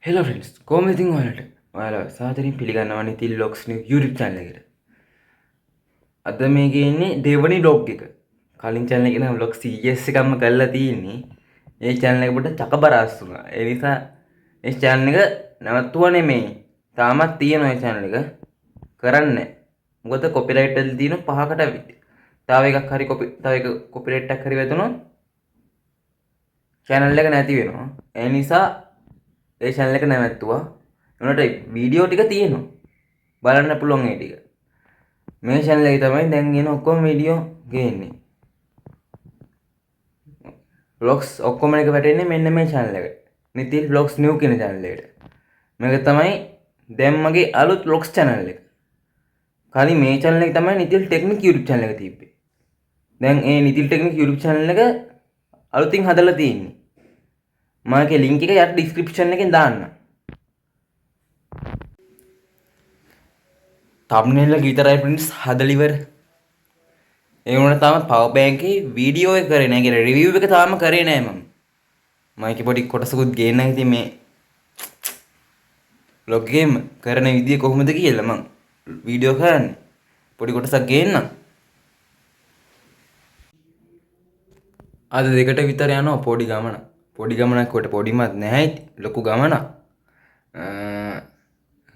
Hello friends කොහොමද ඉතින් ඔයාලා සාදරයෙන් පිළිගන්නවා නිතින් vlogs new YouTube channel එකට. අද මේකේ ඉන්නේ දෙවනි vlog එක. කලින් channel එකේ නම් vlog series එකක්ම කරලා තියෙන්නේ. මේ channel එක පොඩ්ඩක් චකබරාස් වුණා. ඒ නිසා මේ channel එක නවත්තුවා නෙමෙයි. තාමත් තියෙනවා මේ channel එක. කරන්නේ. මොකද copyright වල තියෙන 5කට විතර. තව එකක් හරි copyright එකක් හරි වැදුනොත් channel එක නැති වෙනවා. ඒ නිසා ඒ channel එක නැවැත්තුවා. උනට වීඩියෝ ටික තියෙනවා. බලන්න පුළුවන් ඒ ටික. මේ channel එකේ තමයි දැන් එන ඔක්කොම වීඩියෝ ගේන්නේ. vlogs ඔක්කොම එක වැටෙන්නේ මෙන්න මේ channel එකට. නිතින් vlogs new කියන channel එකට. මේක තමයි දැන් මගේ අලුත් vlogs channel එක. කලින් මේ channel එක තමයි නිතින් ටෙක්නික් YouTube channel එක තිබ්බේ. දැන් ඒ නිතින් ටෙක්නික් YouTube channel එක අලුතින් හදලා තියෙන්නේ. මම ඒකේ link එක යට description එකෙන් දාන්නම්. thumbnail එක විතරයි friends හදලා ඉවර. ඒ වුණාට තාම power bank එකේ වීඩියෝ එක කරේ නැහැ. ඒ රිවිව් එක තාම කරේ නැහැ මම. මම ඒකේ පොඩි කොටසකුත් ගේන්න ඉතින් මේ vlog එකේම කරන විදිය කොහොමද කියලා මම වීඩියෝ කරන්නේ. පොඩි කොටසක් ගේන්නම්. අද දෙකට විතර යනවා පොඩි ගමන. පොඩි ගමනක් කොට පොඩිමත් නැහැ ඉතින් ලොකු ගමනක්.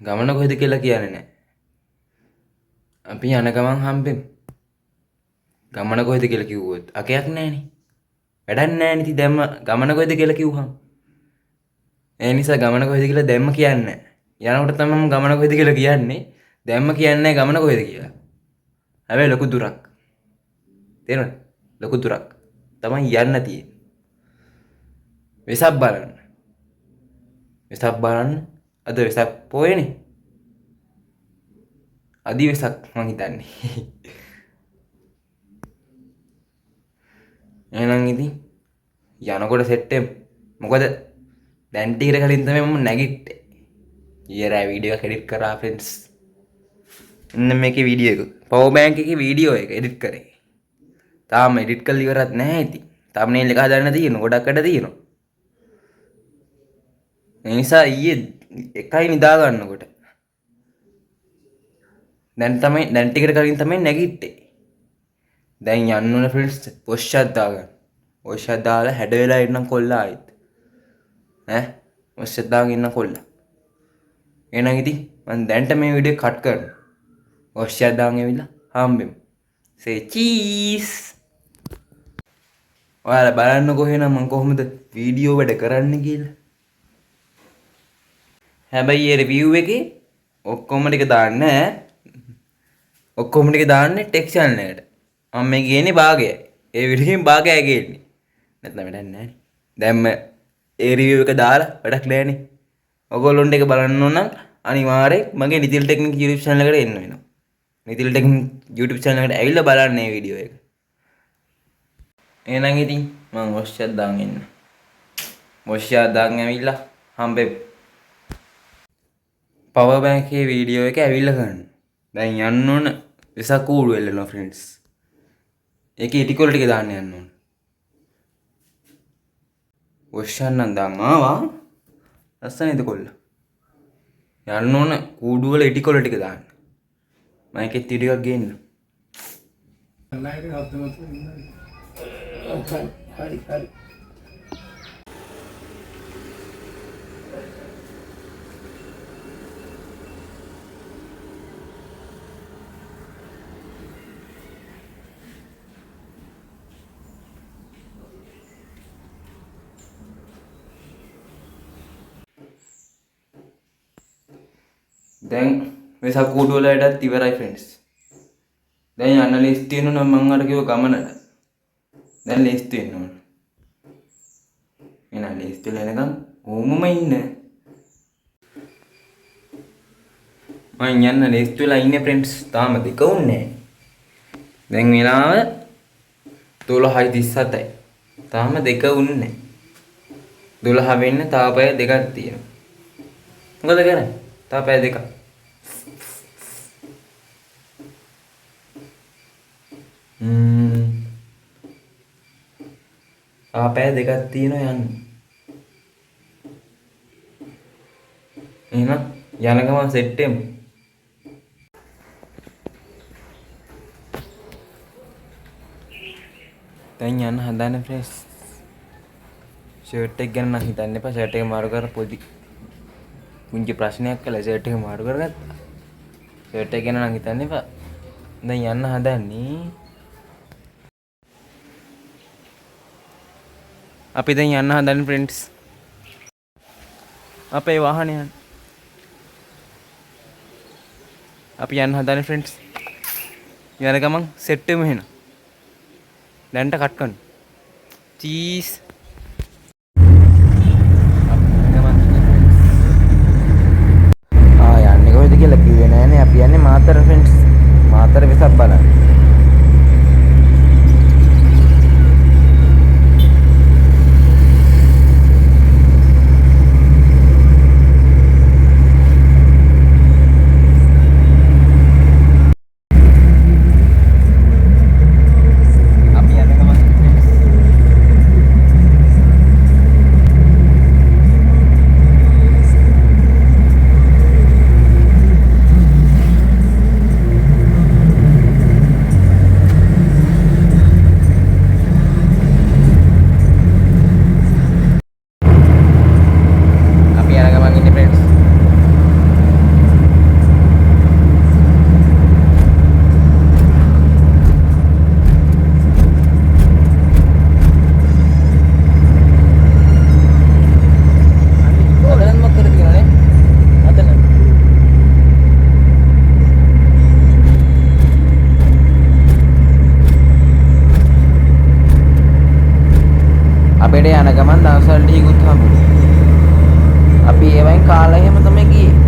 ගමන කොහෙද කියලා කියන්නේ නැහැ. අපි යන ගමන් හම්බෙමු. ගමන කොහෙද කියලා කිව්වොත් අකයක් නැහනේ. වැඩක් නැහනේ ඉතින් දැම්ම ගමන කොහෙද කියලා කිව්වහම. ඒ නිසා ගමන කොහෙද කියලා දැම්ම කියන්නේ නැහැ. යනකොට තමයි මම ගමන කොහෙද කියලා කියන්නේ. දැම්ම කියන්නේ නැහැ ගමන කොහෙද කියලා. හැබැයි ලොකු දුරක්. තේරුණාද? ලොකු දුරක්. තමයි යන්න තියෙන්නේ. වෙසක් බලන්න. වෙසක් බලන්න. අද වෙසක් පොයනේ. අදි වෙසක් මං හිතන්නේ. එහෙනම් ඉතින් යනකොට සෙට් වෙමු. මොකද දැන් ටිකට කලින් තමයි මම නැගිට්ටේ. ඊයරා වීඩියෝ එක එඩිට් කරා ෆ්‍රෙන්ඩ්ස්. ඉන්න මේකේ වීඩියෝ එක. පවර් බැංක් එකේ වීඩියෝ එක එඩිට් කරේ. තාම එඩිට් කරලා ඉවරත් නැහැ ඉතින්. thumbnail එක හදන්න තියෙනවා. ගොඩක් වැඩ තියෙනවා. ඒ නිසා ඊයේ එකයි නිදා ගන්නකොට. දැන් ටිකට කලින් තමයි නැගිට්ටේ. දැන් යන්න ඕන ෆ්‍රෙන්ඩ්ස් වොෂ් එකක් දාගන්න. වොෂ් එකක් දාලා හැඩ වෙලා ඉන්නම් කොල්ලා ආයිත්. වොෂ් එකක් දාගෙන ඉන්න කොල්ලා. එහෙනම් ඉතින් මම දැන්ට මේ වීඩියෝ කට් කරනවා. වොෂ් එකක් දාගෙන ඇවිල්ලා හම්බෙමු. say cheese. ඔයාලා බලන්නකෝ එහෙනම් මම කොහොමද වීඩියෝ වැඩ කරන්න කියලා. හැබැයි ඒ රිවිව් එකේ ඔක්කොම ටික දාන්නේ නැහැ. ඔක්කොම ටික දාන්නේ ටෙක් channel එකට. මම මේ ගේන්නේ භාගයයි. ඒ වීඩියෝෙන් භාගයයි ගේන්නේ. නැත්නම් වැඩක් නැහැ. දැන්ම ඒ රිවිව් එක දාලා වැඩක් නැහැනේ. ඔයගොල්ලොන්ට ඒක බලන්න ඕන නම් අනිවාර්යෙන් මගේ නිතිල් ටෙක්නික් YouTube channel එකට එන්න වෙනවා. නිතිල් ටෙක්නික් YouTube channel එකට ඇවිල්ලා බලන්න මේ වීඩියෝ එක. එහෙනම් ඉතින් මම වොෂ් එකක් දාන් එන්න. වොෂ් එකක් දාන් ඇවිල්ලා හම්බෙමු. පවර් බැංක් එකේ වීඩියෝ එක ඇවිල්ලා ගන්න. දැන් යන්න ඕන වෙසක් කූඩු වෙල්ලනවා ෆ්‍රෙන්ඩ්ස්. ඒකේ ඉටිකොල ටික දාන්න යන්න ඕන. වොෂ් එකක් නම් දාන් ආවා. ලස්සනයිද කොල්ල? යන්න ඕන කූඩු වල ඉටිකොල ටික දාන්න. මම ඒකෙත් ටිකක් ගේන්න. හරි. දැන් වෙසක් කූඩු වල වැඩත් ඉවරයි ෆ්‍රෙන්ඩ්ස්. දැන් යන්න ලීස්ට් තියෙනවා නම් මම අර කිව්ව ගමනට. දැන් ලීස්ට් වෙන්න ඕන. එහෙනම් ලීස්ට් වෙලා එනකම් ඕමම ඉන්න. මම යන්න ලීස්ට් වෙලා ඉන්නේ ෆ්‍රෙන්ඩ්ස්. තාම දෙක උන්නේ. දැන් වෙලාව 12:37යි. තාම දෙක උන්නේ. 12 වෙන්න තාම පැය දෙකක් තියෙනවා. මොකද කරන්නේ? තාම පැය දෙකක්. පැය දෙකක් තියෙනවා යන්න. එහෙනම් යන ගමන් සෙට් එමු. දැන් යන්න හදන්නේ ෆ්‍රෙන්ඩ්ස්. ෂර්ට් එක ගැන නම් හිතන්න එපා. ෂර්ට් එක මාරු කර පොඩි පුංචි ප්‍රශ්නයක් කළා. ෂර්ට් එක මාරු කරගත්තා. ෂර්ට් එක ගැන නම් හිතන්න එපා. දැන් යන්න හදන්නේ. අපි දැන් යන්න හදන්නේ ෆ්‍රෙන්ඩ්ස්. අපේ වාහනේ යන්න. අපි යන්න හදන්නේ ෆ්‍රෙන්ඩ්ස්. යන ගමන් සෙට් වෙමු එහෙනම්. දැන්ට කට් කරන්න. චීස්. යන්නේ කොහෙද කියලා කිව්වේ නෑනේ. අපි යන්නේ මාතර ෆ්‍රෙන්ඩ්ස්. මාතර වෙසක් බලන්න. අපිට යන ගමන් දවස්වල ටිකුත් හම්බුනේ. අපි ඒවෙන් කාලා එහෙම තමයි ගියේ.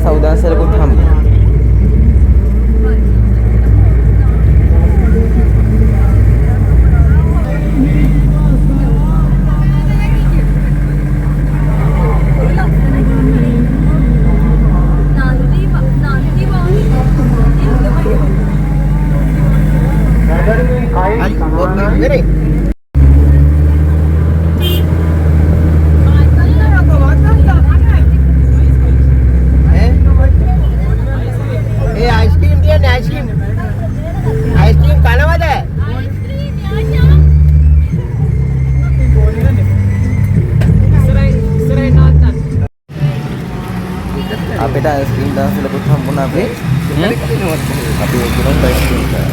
සෞදාසලකුත් හම්බුනේ. අපිට අයිස්ක්‍රීම් දාසලකුත් හම්බුණා අපේ. අපි ඒකෙන් අයිස්ක්‍රීම් කා.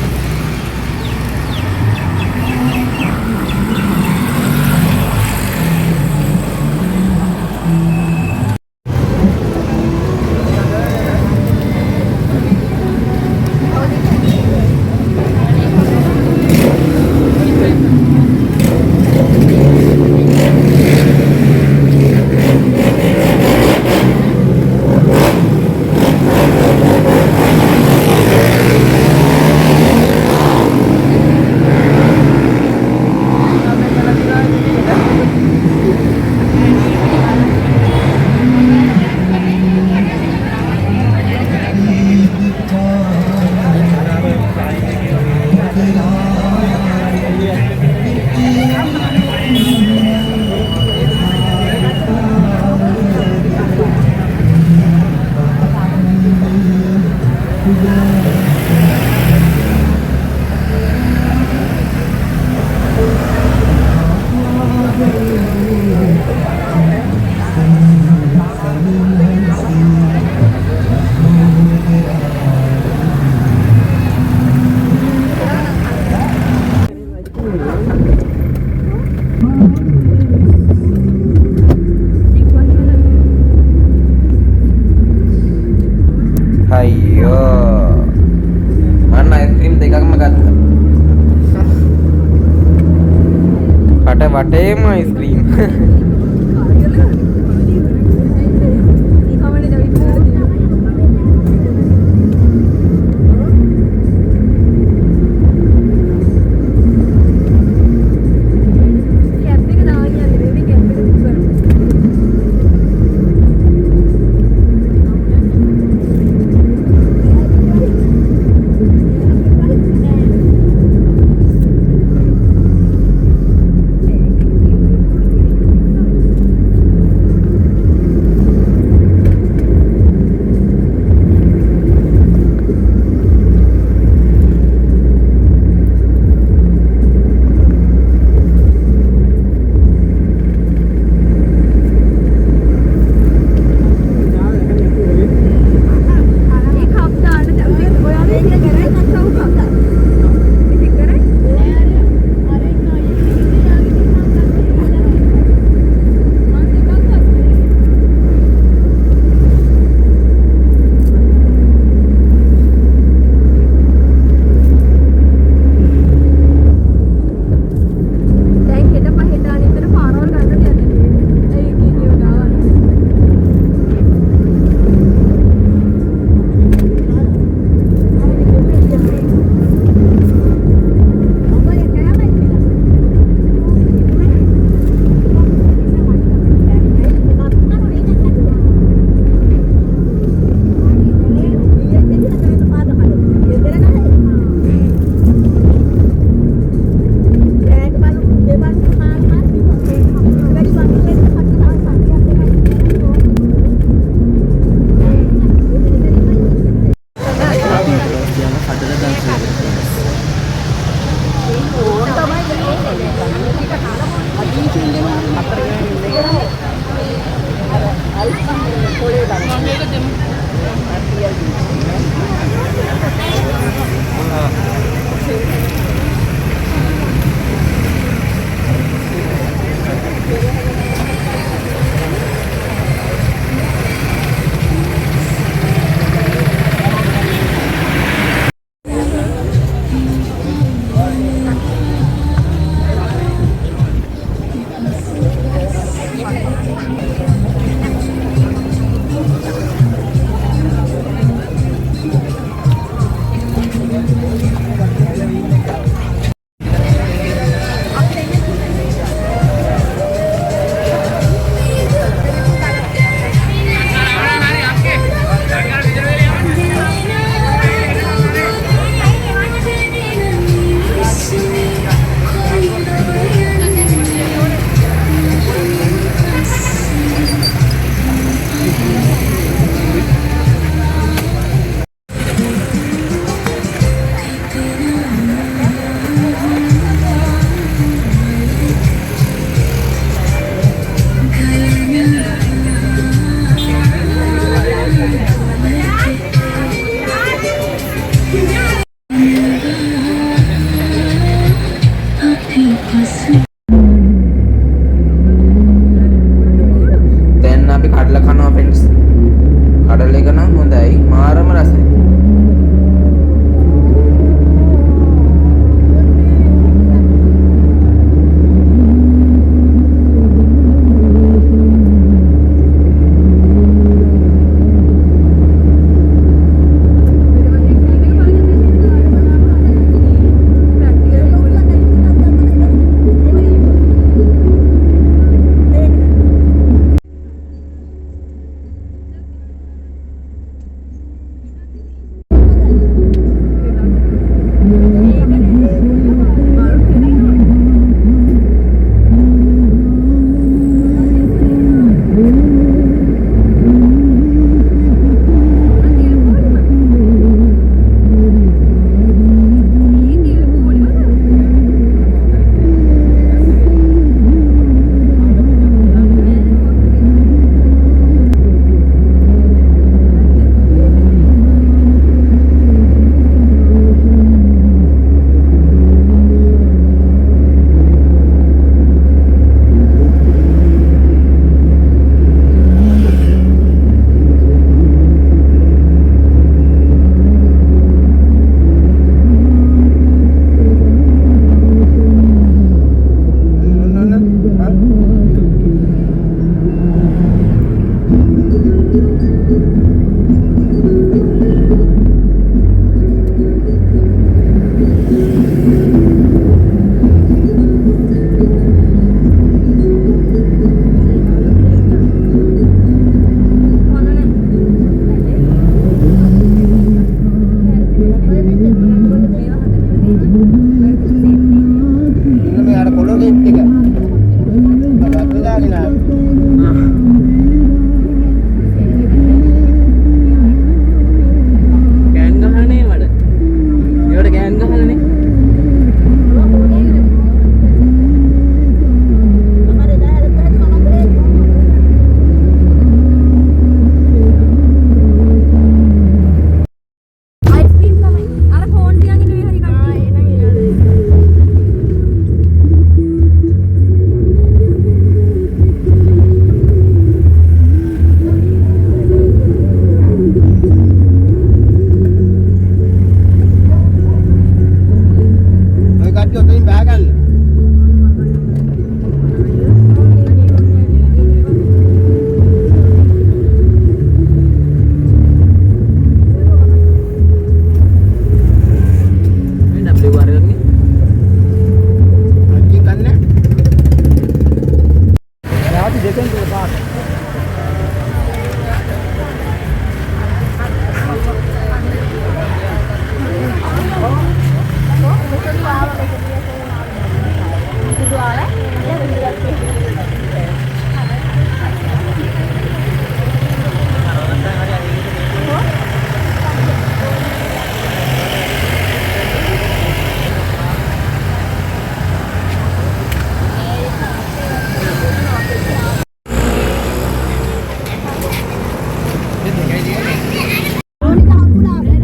වටේම අයිස්ක්‍රීම්.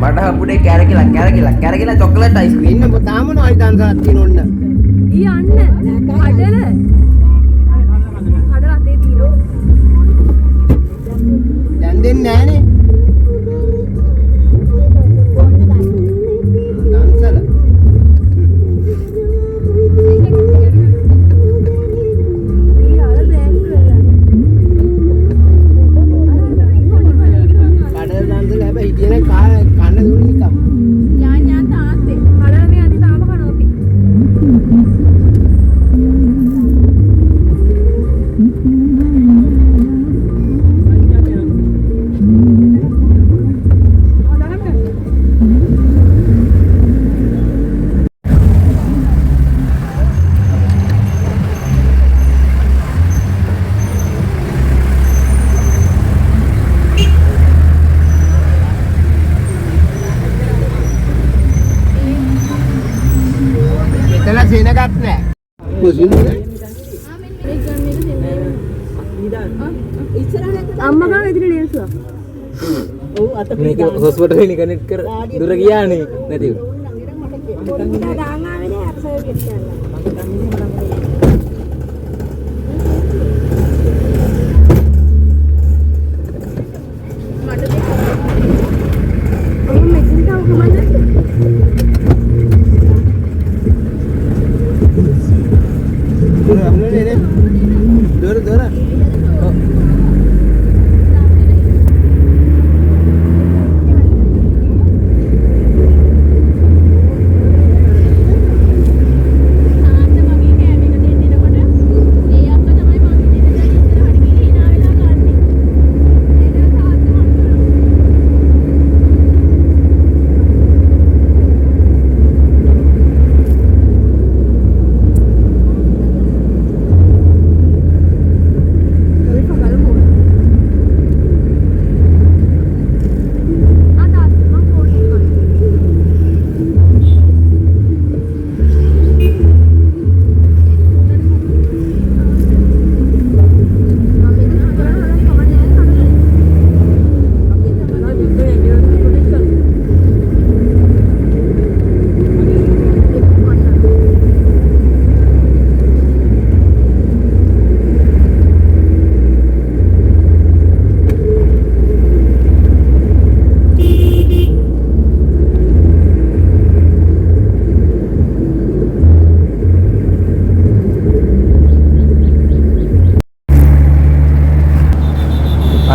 මට හම්බුනේ කැරකිලා චොකලට් අයිස්ක්‍රීම්. ඉන්න තාම නෝයි දන්සක් තියෙන ඔන්න. ඊ යන්න. කඩල. කඩල අතේ තියෙනවා. දැන් දෙන්නේ නැහනේ. දන්සල. ඊ ආල බෑග් කරලා. කඩල දන්සල හැබැයි හිටියේ නැහැ කන්න දුන්නේ නිකම්. යා තාත්තේ. කඩල මේ අදී තාම කනෝපි. මෙතන සෙනගත් නැහැ. කොසිනුනේ. අම්මා ගාව ඉදිරිය නේසුවා. ඔව් අත මේක හොස්පිටල් එකේ කනෙක්ට් කර දුර ගියානේ නැතිව. දාන් ආවේ නෑ අර සර්විස් කරලා. මට දෙක. ඔය මෙතන තාම කොහමද? දොර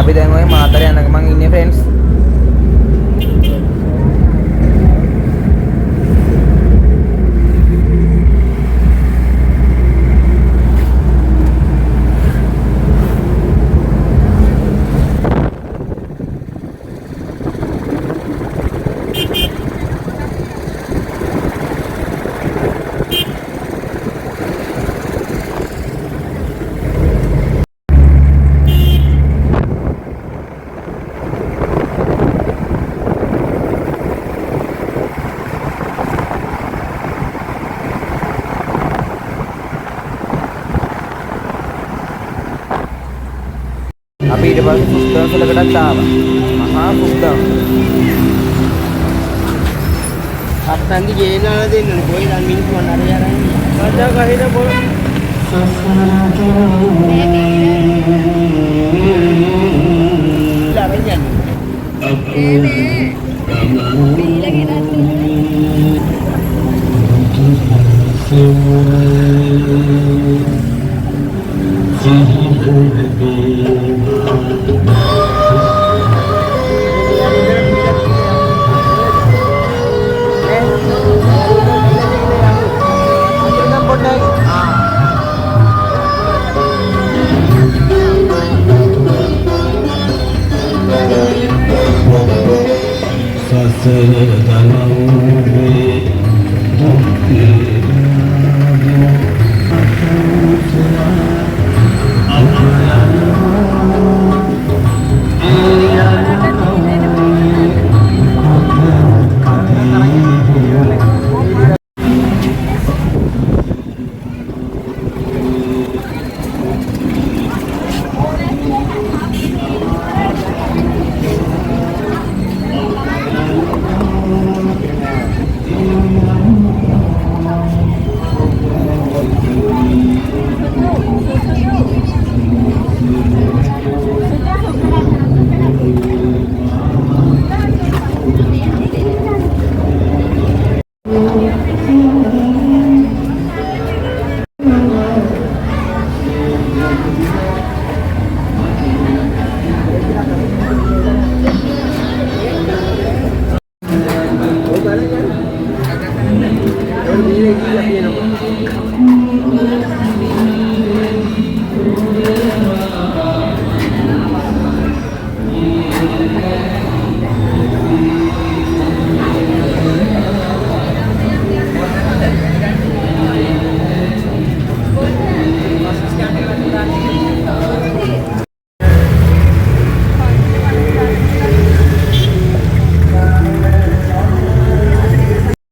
අපි දැන් ওই මාතර යනක මං ඉන්නේ ෆ්‍රෙන්ඩ්ස්. අපි ඊට පස්සේ සුස්තන්සලකටත් ආවා. මහා සුස්තන්සල. අත්තන්දි ගේනවා දෙන්නනේ කොයි නම් මිනිස්සු අරගෙන යන්නේ. කතා කහින බොල.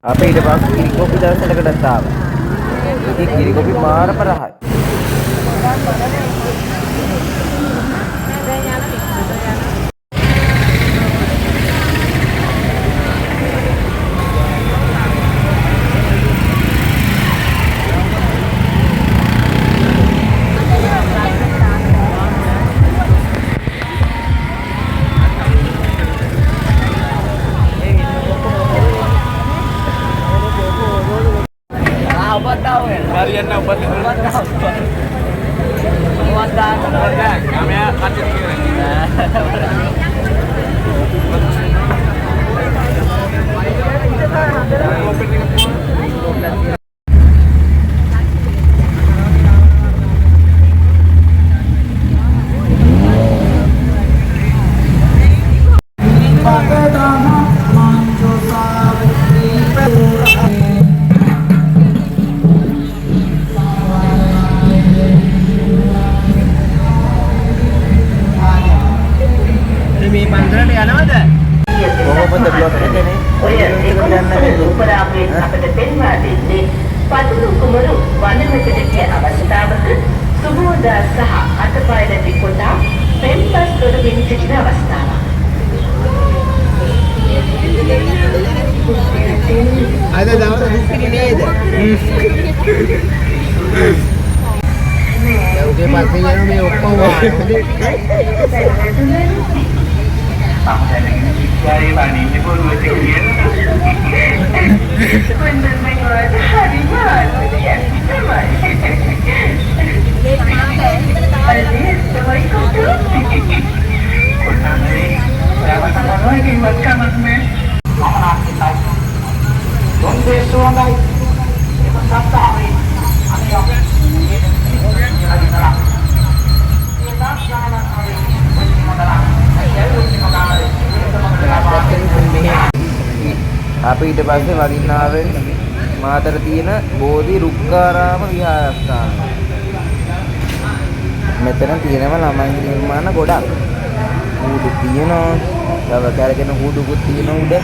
අපි ඊට පස්සේ කිරිකොපි දර්ශනයකටත් ආවා. ඒ කිරිකොපි මාර පරහයි. ada dapat bukti nේද? Ya udah pasti ya මේ ඔක්කොම අපි ඊට පස්සේ වඩින්න ආවෙන්නේ මාතර තියෙන බෝධි රුක්කාරාම විහාරස්ථාන. මෙතන තියෙනවා ළමයි නිර්මාණ ගොඩක්. කූඩු තියෙනවා. තව කැරකෙන කූඩුකුත් තියෙනවා උඩ.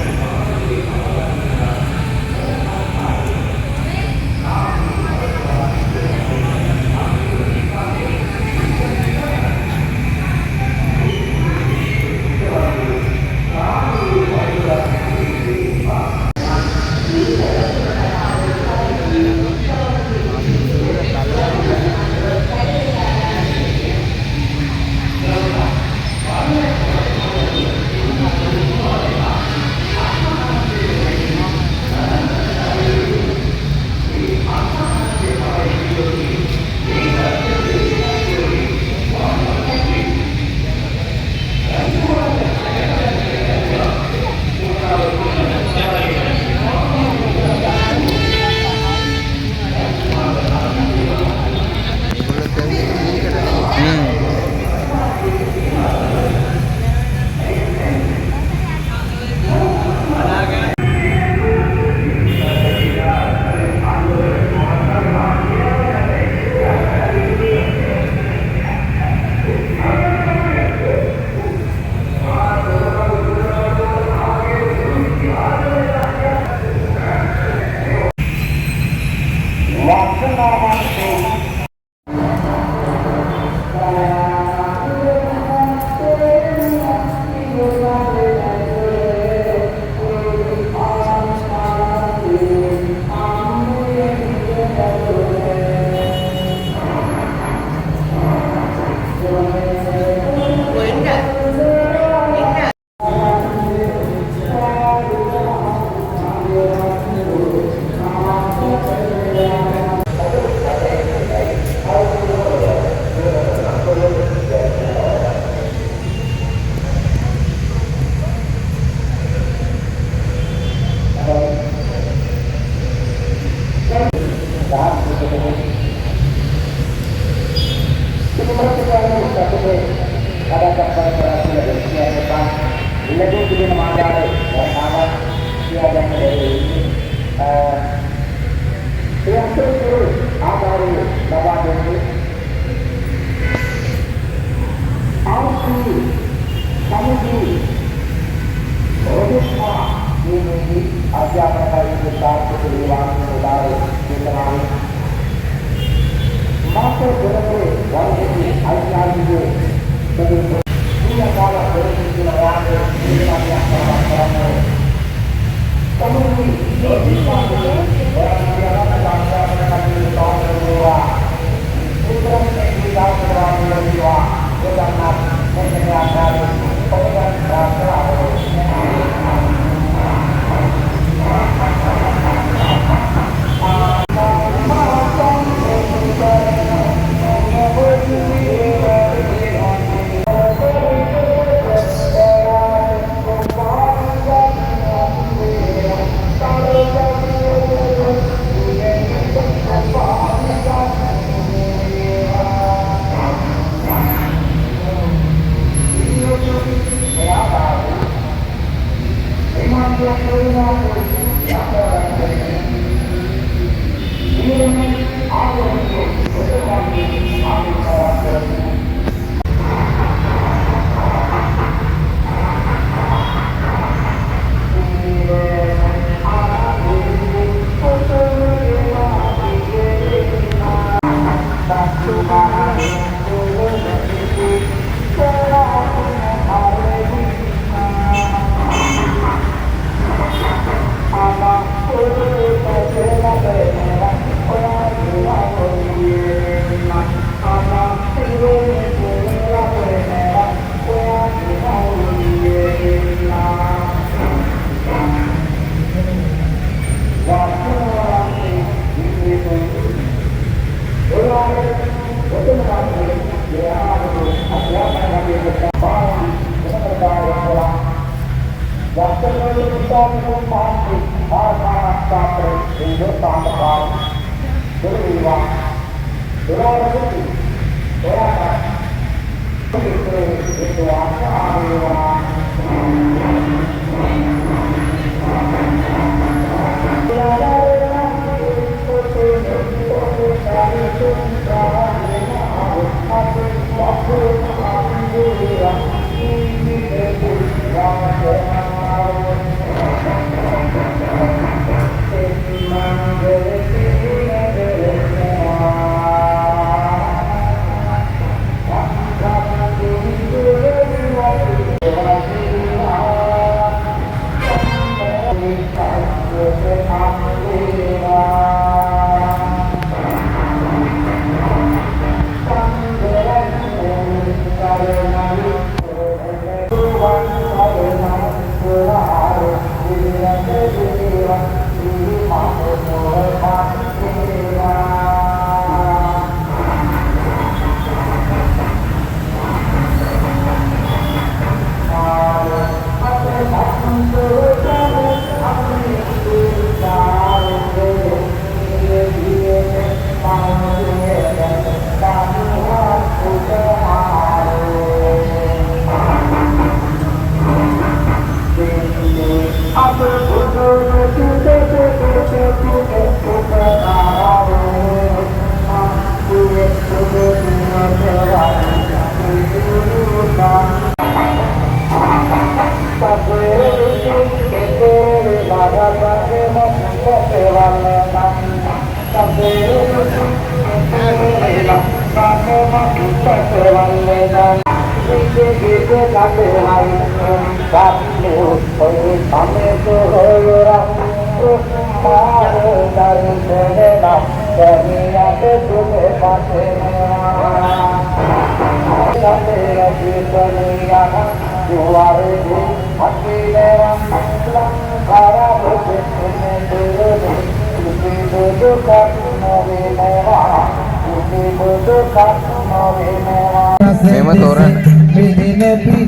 මෙම තොරණ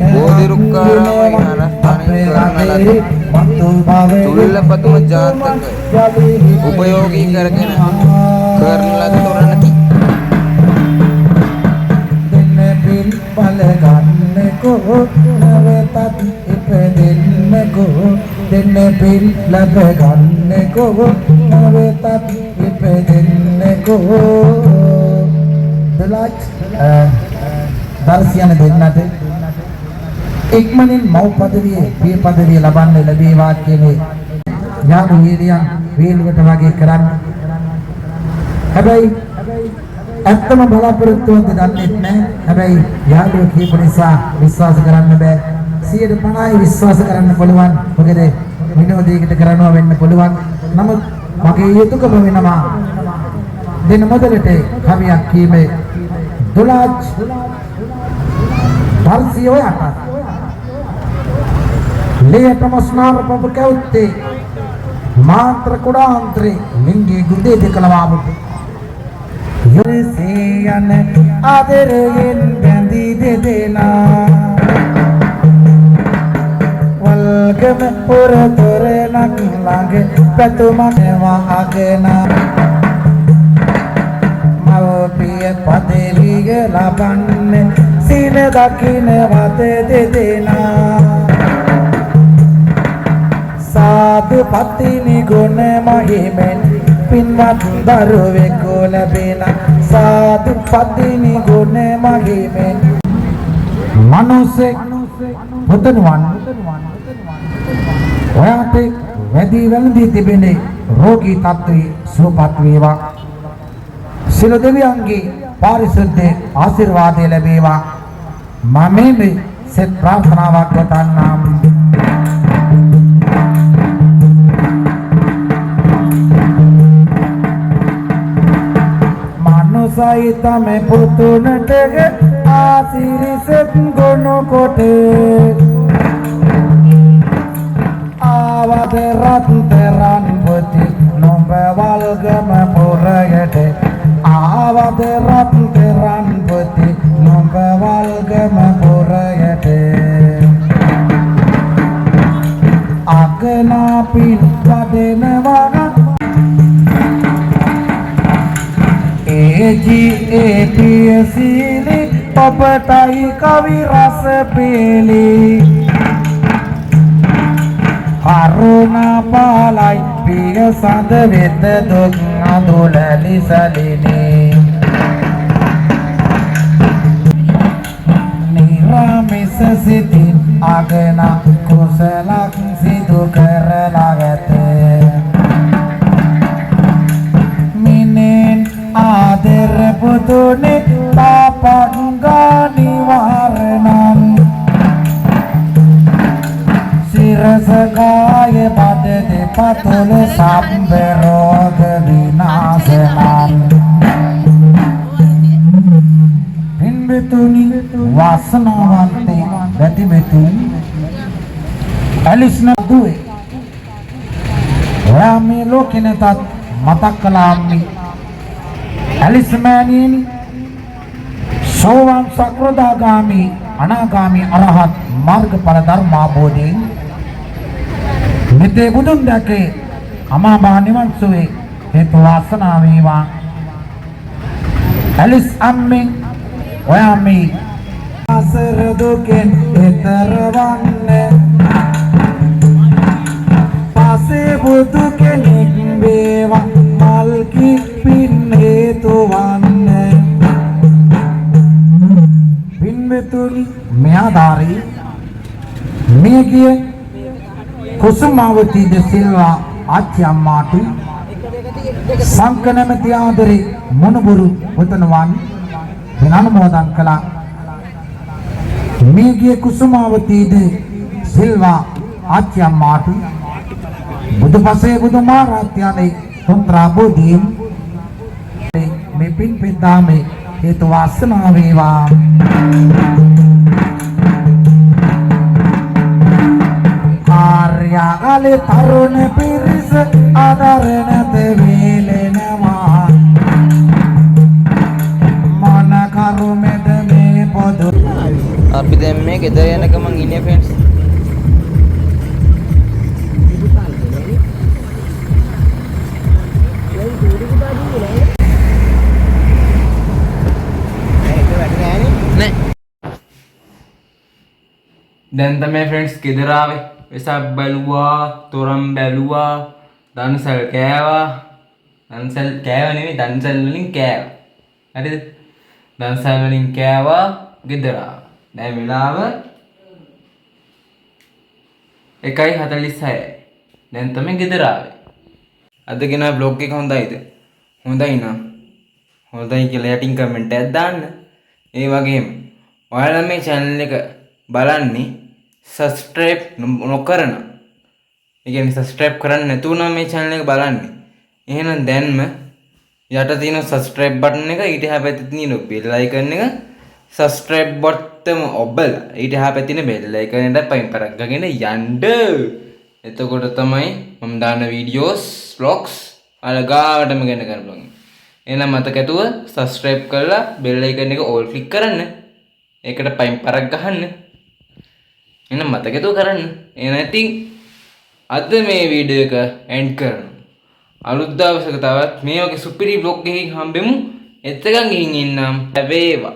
බෝධිරුක්කාරාම විහාරස්ථානයේ කරන ලද චුල්ලපතුම ජාතක උපයෝගී කරගෙන කරන ලද තොරණකි. දර්ශයන දෙන්නට ඉක්මනින් මව් පදවියේ පිය පදවිය ලබන්න ලැබේවා කියන යාළු වීර්යයන් වේලුවට වගේ කරන්න. හැබැයි ඇත්තම බලාපොරොත්තු වෙන්න දන්නේ නැහැ. හැබැයි යාළුවෝ කියපු නිසා විශ්වාස කරන්න බෑ. 150යි විශ්වාස කරන්න පුළුවන්. මොකද විනෝදයකට කරනවා වෙන්න පුළුවන්. නමුත් මගේ යුතුයකම වෙනවා දෙන මොදලට කවියක් කීමේ දුලාජ් Barsi hoy आता लेट मस्नार पब कहते मात्र कुडांत्रे लिंगे गुदे दिकलवाबु योरे से अन आदरगेन गंदी दे देना वल्गम पुर तोरे नक लागे पेतुमा नेवा आगेना पिय पदेवी लाबन्ने सीने दक्षिणे वाते दे देना साधु पत्नी गुण महिमेन पिन्वत दरुवे कुल बिना साधु पत्नी गुण महिमेन मनुष्य පුතණුවන් ඔයාට වැඩි වෙනදී තිබෙන්නේ රෝගී තත්ත්වයේ සුවපත් වේවා සිළු දෙවියන්ගේ පාරිශුද්ධ ආශිර්වාදය ලැබේවා මම මේ සෙත් ප්‍රාර්ථනාවක් ගතන්නම් මනුසයිත මේ පුතුණට ආශිර්වාද ගුණ කොට ආවද රත්තරන් පොති නොඹ වල්ගම පුරයට ආවද රත්තරන් පොති නොඹ වල්ගම පුරයට අගනා පින් වදෙනවා AGAPSීලි ඔබටයි කවි රස පෙලි කරුණා පාලයි පිය සඳ වෙත දුක් අඳුලලි සලිනේ නිරාමිස සිතින් අගන කුසලක් සිදු කරලා ගත මිනෙන් ආදර පුතුනේ පාපංගා නිවාරණං සිරසකාය පදේ පතුල සම්බරෝග විනාශනං පින්බෙතුනි වාසනාවන්තේ වැටිබෙතුනි ඇලිස්න දුවේ ඔයා මේ ලෝකෙනටත් මතක් කළාම්නි ඇලිස්මෑණියනි සෝවාන් සකෘදාගාමි අනාගාමි අරහත් මාර්ගඵල ධර්මාභෝධයෙන් මෙතේ බුදුන් දැකේ අමාමහ නිවන් සුවේ හේතු වාසනා වේවා ඇලිස් අම්මේ ඔයා මේ අසර දුකෙන් එතරවන්නේ පාසේ බුදු කෙනෙක් වේවා මල්කි පින් හේතු වන්නේ පින්වෙතුනි මෙයාදාරි මේකිය කුසුමාවති ද සිල්වා ආච්චි අම්මාට සංක නැමැති ආදරේ මොනබුරු වතනවන් දැන් අනුමෝදන් කළා. මේගේ කුසුමාවතීද සිල්වා ආච්චි අම්මාට බුදුපසේ බුදුමාරාත්‍යනේ තොන්ත්‍රා බෝධීන් මේ පින් පින්දාමේ හේතු වාසනා වේවා. ආර්යගාලේ තරුණ පිරිස ආදරණත වේලෙනවා මන කරුමෙද මේ පොදු අපි දැන් මේ ගෙදර යන ගමන් ඉන්නේ ෆ්‍රෙන්ඩ්ස්. දැන් තමයි ෆ්‍රෙන්ඩ්ස් ගෙදර ආවේ. වෙසක් බැලුවා, තොරම් බැලුවා, දන්සල් කෑවා. දන්සල් කෑව නෙමෙයි දන්සල් වලින් කෑවා. හරිද? දන්සල් වලින් කෑවා ගෙදර ආවා. දැන් වෙලාව 1:46. දැන් තමයි ගෙදර ආවේ. අද ගෙන බ්ලොග් එක හොඳයිද? හොඳයි නම් හොඳයි කියලා යටින් කමෙන්ට් එකක් දාන්න. ඒ වගේම ඔයාලා මේ channel එක බලන්නේ subscribe නොකරන. ඒ කියන්නේ subscribe කරන්නේ නැතුව නම් මේ channel එක බලන්නේ. එහෙනම් දැන්ම යට තියෙන subscribe button එක ඊට එහා පැත්තේ තියෙන bell icon එක subscribe button ඔබලා ඊට එහා පැත්තේ තියෙන bell icon එකට පයින් පරක් ගගෙන යන්න. එතකොට තමයි මම දාන videos vlogs අලගාවටම ගෙන ගන්න පුළුවන්. එහෙනම් මතක ඇතුව subscribe කරලා bell icon එක all click කරන්න. ඒකට පයින් පරක් ගහන්න. එහෙනම් මතක ඇතුව කරන්න. එහෙනම් ඉතින් අද මේ වීඩියෝ එක end කරනවා. අලුත් දවසක තවත් මේ වගේ සුපිරි vlog එකකින් හම්බෙමු. එතකන් ගිහින් ඉන්නම්. ලැබේවා.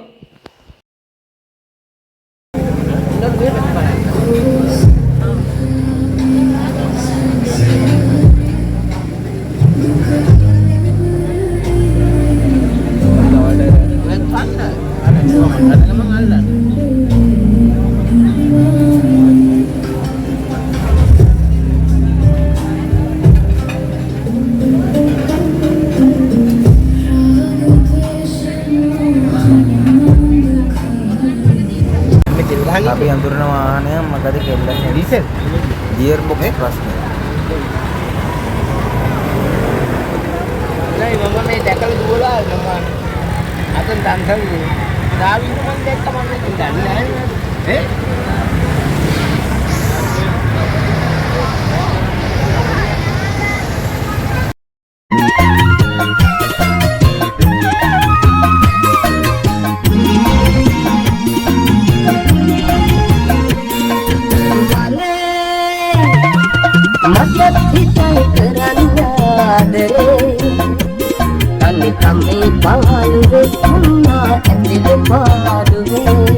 අපි අඳුරන වාහනය මගද කෙල්ලන්නේ ඩීසල් ගියර් බොක්ස් ප්‍රශ්නය. නෑ මම මේ දැකලා දුවලා මම අතෙන් දන්සල් දාවින්න මම දැක්ක මම දන්නේ නැහැ. Kami pahalu bersama, and the pahalu